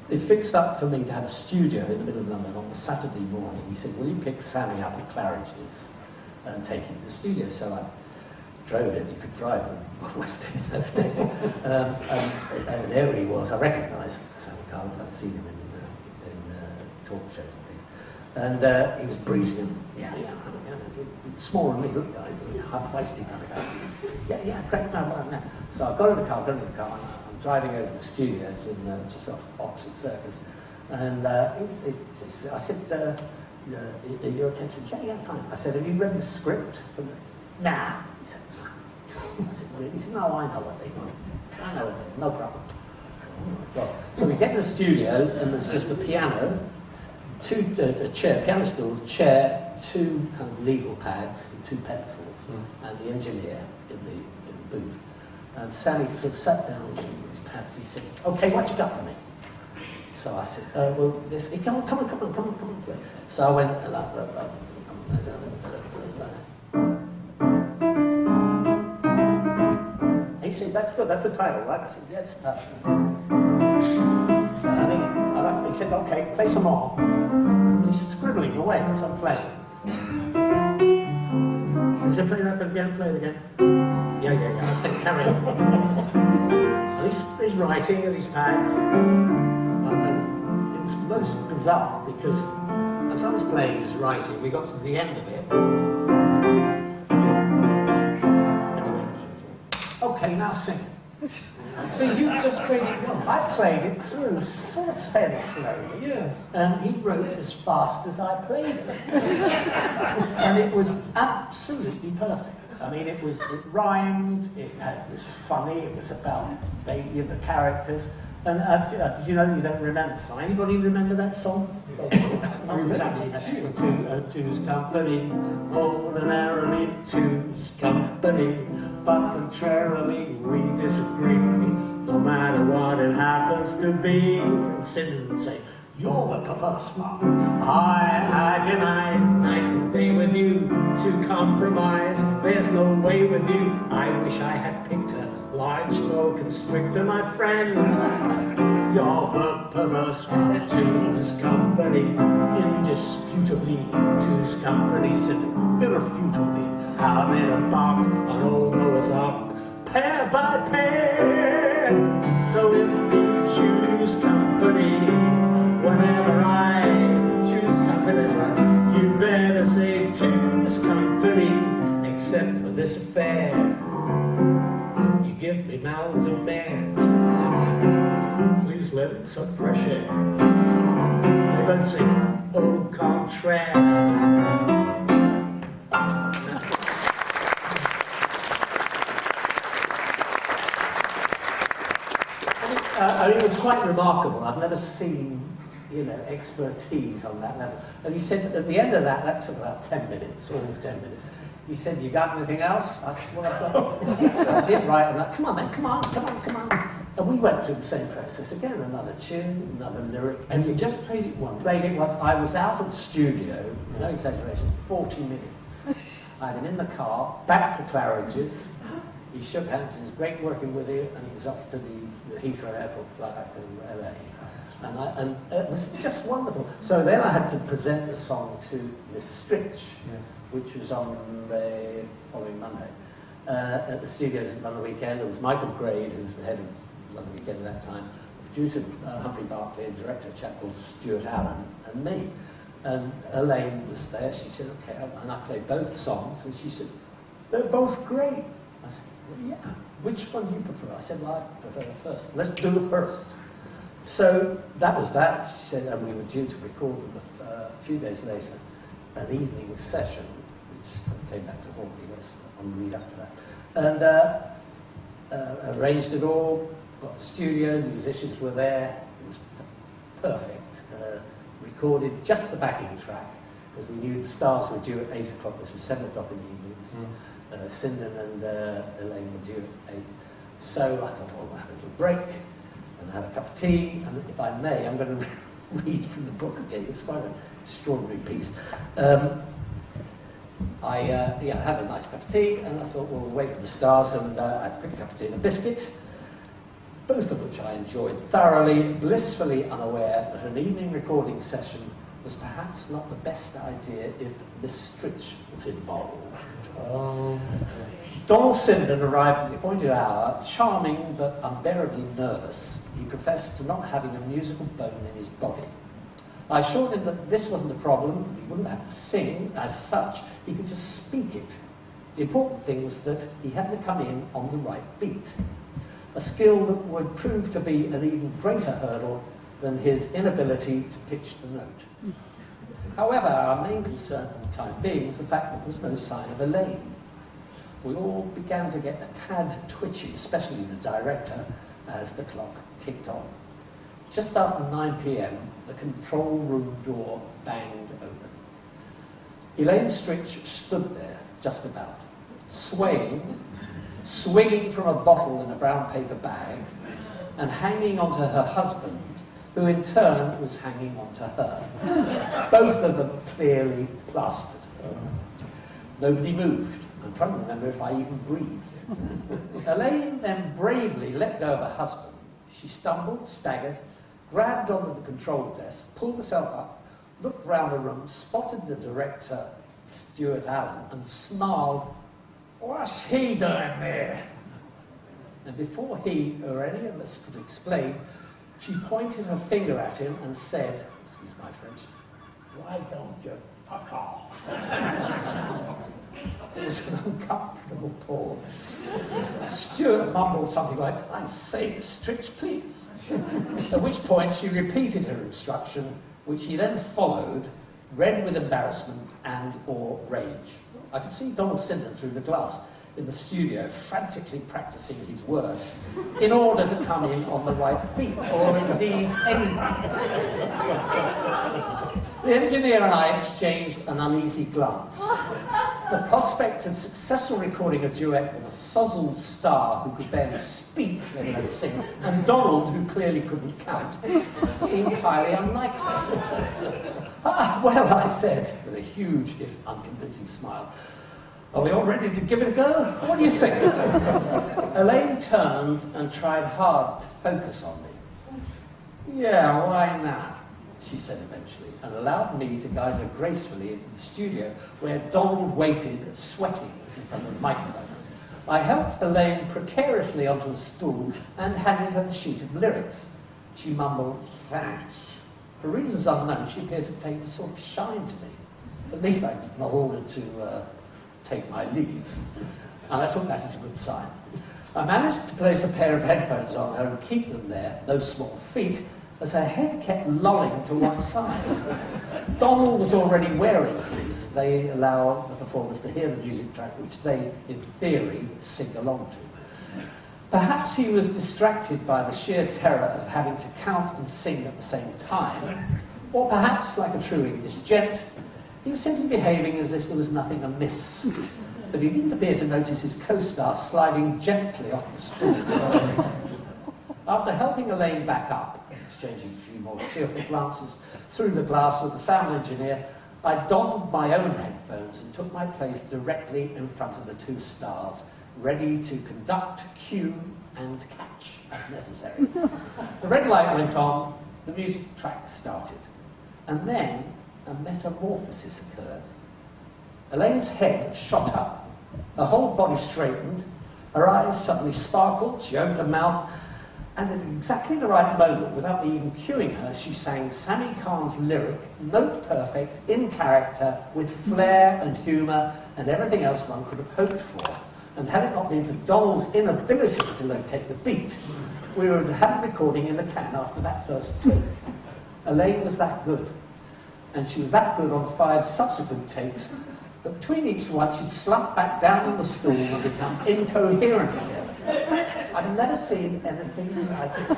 they fixed up for me to have a studio in the middle of London on a Saturday morning. He said, will you pick Sammy up at Claridge's and take him to the studio? So I drove it. You could drive on West End in those days. And there he was. I recognised Sammy Cahn. I'd seen him in talk shows and things. And he was breezing him. Yeah. Smaller than me, look, high-feisty kind of guy. Yeah, great. No. So I got in the car, and I'm driving over to the studios in just off Oxford Circus. And I said, you're okay? He said, yeah, fine. I said, have you read the script for the... Nah. He said, nah. I said, really? He said, no, I know what they want. I know what they want, no problem. So we get to the studio, and there's just a piano, a chair, piano stools, chair, two kind of legal pads, and two pencils, and the engineer in the booth. And Sammy sort of sat down with his pads. He said, "Okay, what you got for me?" So I said, "Well, this." He said, "Come on, play." So I went. He said, "That's good. That's the title, right?" I said, "Yeah, it's the title." He said, "Okay, play some more." He's scribbling away as I'm playing. He said, "Play that again, play it again." Yeah. I think carry on. And he's writing at his pads. And it was most bizarre because as I was playing, he was writing. We got to the end of it. And he went, "Okay, now sing." So you just played it once? I played it through sort of fairly slowly. Yes. And he wrote as fast as I played it. And it was absolutely perfect. I mean, it rhymed, it was funny, it was about the characters. And did you know you don't remember the song? Anybody remember that song? Two's company, ordinarily two's company, but contrarily we disagree, no matter what it happens to be. And Sinden would say, "You're the perverse one. I agonize night and day with you to compromise. There's no way with you. I wish I had picked a large boa constrictor, my friend. You're the perverse one. Two's company, indisputably two's company, sitting irrefutably out in a bark on old Noah's Ark, pair by pair. So if you choose company, whenever I choose company, you better say two's company, except for this affair. You give me mouths of man, please let it suck fresh air." They both sing, "Au contraire." It was quite remarkable. I've never seen, expertise on that level. And he said at the end of that took about 10 minutes, almost 10 minutes. He said, "You got anything else?" I said, "Well, I've got." I did write, and come on then, come on. And we went through the same process again, another tune, another lyric. And you just played it once? Played it once. I was out of the studio, no exaggeration, 40 minutes. I'd been in the car, back to Claridge's. He shook hands, it was great working with you, and he was off to the Heathrow Airport, fly back to LA. And it was just wonderful. So then I had to present the song to Miss Stritch, which was on the following Monday. At the studios on the weekend, it was Michael Grade, who was the head of London Weekend at that time, producer Humphrey Barclay, and director, a chap called Stuart Allen, and me. And Elaine was there. She said, "Okay," and I played both songs, and she said, "They're both great." I said, "Well, yeah. Which one do you prefer?" I said, "Well, I prefer the first. Let's do the first." So that was that. She said, and we were due to record a few days later an evening session, which came back to haunt me on the lead up to that. And arranged it all, got to the studio, musicians were there, it was perfect. Recorded just the backing track, because we knew the stars were due at 8 o'clock, this was 7 o'clock in the evenings. Sinden and Elaine were due at 8. So I thought, well, we'll have a little break, and had a cup of tea, and if I may, I'm going to read from the book again. It's quite an extraordinary piece. I had a nice cup of tea, and I thought, well, we'll wait for the stars, and I had a quick cup of tea and a biscuit. both of which I enjoyed thoroughly, blissfully unaware that an evening recording session was perhaps not the best idea if Miss Stritch was involved. Donald Sinden arrived at the appointed hour, charming but unbearably nervous. He professed to not having a musical bone in his body. I assured him that this wasn't a problem, that he wouldn't have to sing as such, he could just speak it. The important thing was that he had to come in on the right beat, a skill that would prove to be an even greater hurdle than his inability to pitch the note. However, our main concern for the time being was the fact that there was no sign of Elaine. We all began to get a tad twitchy, especially the director, as the clock ticked on. Just after 9 p.m, the control room door banged open. Elaine Stritch stood there, just about, swaying, swinging from a bottle in a brown paper bag, and hanging onto her husband, who in turn was hanging onto her. Both of them clearly plastered. Nobody moved. I'm trying to remember if I even breathed. Elaine then bravely let go of her husband. She stumbled, staggered, grabbed onto the control desk, pulled herself up, looked round the room, spotted the director, Stuart Allen, and snarled, "What's he doing there?" And before he or any of us could explain, she pointed her finger at him and said, excuse my French, "Why don't you fuck off?" There was an uncomfortable pause. Stuart mumbled something like, "I say, Miss Stritch, please." At which point she repeated her instruction, which he then followed, red with embarrassment and or rage. I could see Donald Sinden through the glass in the studio, frantically practicing his words in order to come in on the right beat, or indeed any beat. The engineer and I exchanged an uneasy glance. The prospect of successful recording a duet with a sozzled star who could barely speak, let alone sing, and Donald, who clearly couldn't count, seemed highly unlikely. Well, I said, with a huge, if unconvincing smile, "Are we all ready to give it a go? What do you think?" Elaine turned and tried hard to focus on me. "Yeah, why not?" she said eventually, and allowed me to guide her gracefully into the studio, where Donald waited, sweating, in front of the microphone. I helped Elaine precariously onto a stool and handed her the sheet of lyrics. She mumbled, "Thanks." For reasons unknown, she appeared to take a sort of shine to me. At least I was not ordered to take my leave, and I took that as a good sign. I managed to place a pair of headphones on her and keep them there, no small feat, as her head kept lolling to one side. Donald was already wearing these. They allow the performers to hear the music track, which they, in theory, sing along to. Perhaps he was distracted by the sheer terror of having to count and sing at the same time, or perhaps, like a true English gent, he was simply behaving as if there was nothing amiss. But he didn't appear to notice his co-star sliding gently off the stool. After helping Elaine back up, exchanging a few more cheerful glances through the glass with the sound engineer, I donned my own headphones and took my place directly in front of the two stars, ready to conduct, cue, and catch as necessary. The red light went on, the music track started, and then a metamorphosis occurred. Elaine's head shot up, her whole body straightened, her eyes suddenly sparkled, she opened her mouth, and at exactly the right moment, without me even cueing her, she sang Sammy Cahn's lyric, note perfect, in character, with flair and humour and everything else one could have hoped for. And had it not been for Donald's inability to locate the beat, we would have had a recording in the can after that first take. Elaine was that good. And she was that good on 5 subsequent takes, but between each one she'd slump back down on the stool and become incoherent again. I've never seen anything like it.